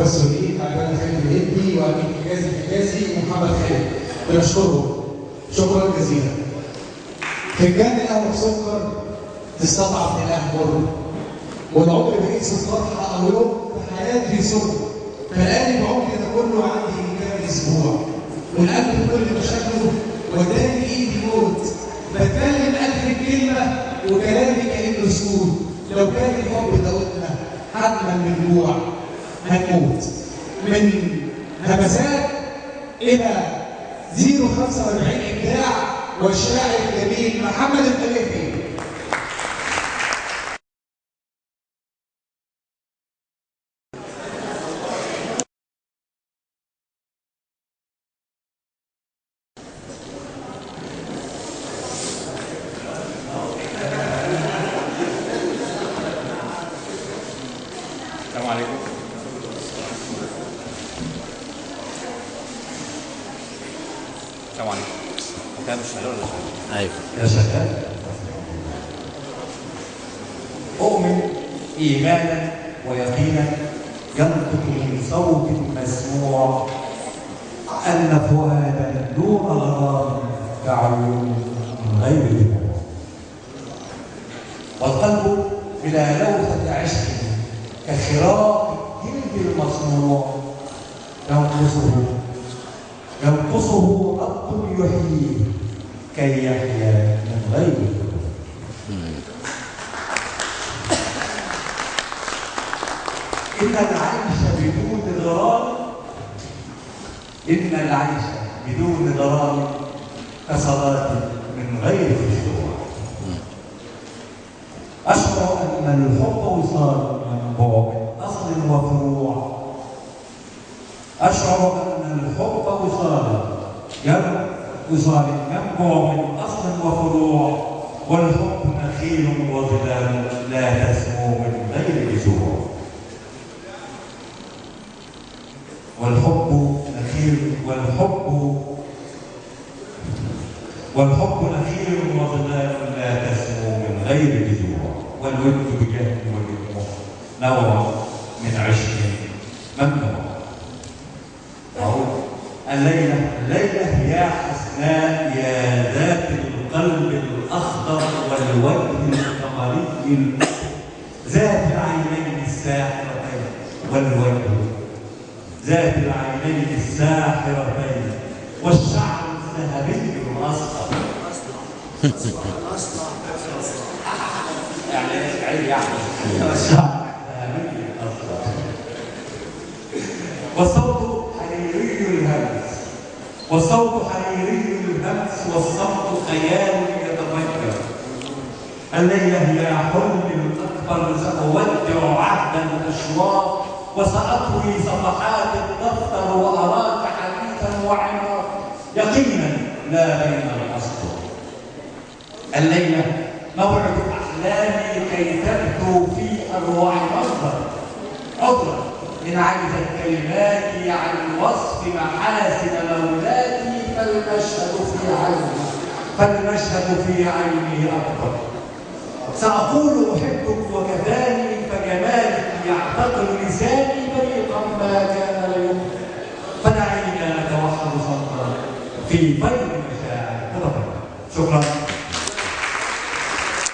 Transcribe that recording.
السوريين عبد خالد الهندي وامين حجازي ومحمد خالد، بنشكرهم شكرا جزيلا. فنجان القهوه بسكر تستضعف من القهوه، والعمر بيقيس الفرحه او يوم في حياتي سكر، فالقلب بعمري ده كله عندي كام اسبوع، والقلب بكل مشاكله وداني ايدي موت، بتكلم اخر الكلمه وكلامي كانه سكوت، لو كان الحب دوتنا حتما من جوع هنموت. من همسات الى 045 ابداع والشاعر الجميل محمد الخليفي. السلام عليكم. السلام عليكم. كده مش شغال ولا شغال؟ ايوه يا شباب، أؤمن إيمانا ويقينا ينطق من صوت مسموع أن فؤادا دون غرام كعيون من غير دموع، والقلب بلا لوثة عشق كخراق الجلد المصنوع ينقصه رب يحييه كي يحيا من غير دموع. إن العيش بدون غرام كصلاة من غير خشوع. أشعر أن الحب وصال ينبع من أصل وفروع. أشعر أن الحب وصال ينبع من أصل وفروع، والحب نخيل وظلال لا تسمو من غير جذوع. والحب نخيل وظلال لا تسمو من غير جذوع. والود بجهل والدموع نوع من عشق ممنوع. الليلة يا حسناء يا ذات القلب الأخضر والوجه القمري ذات العينين الساحرتين ذات العينين الساحرتين والشعر الذهبي الأصفر. الشعر الذهبي الأصفر والصوت حريري الهمس والصمت خيال يتفكر. الليلة يا حلمي الأكبر سأودع عهد الأشواق وسأطوي صفحات الدفتر وأراك حديثا وعمرا يقينا لا بين الأسطر. الليلة موعد أحلامي كي تبدو في أروع منظر عذرا إن عجزت كلماتي عن وصف محاسن مولاتي فالمشهد في عيني أكبر. سأقول أحبك وكفاني فجمالك يعتقل لساني بريقا ما كان ليمكن. فدعينا نتوحد صدرا في بيت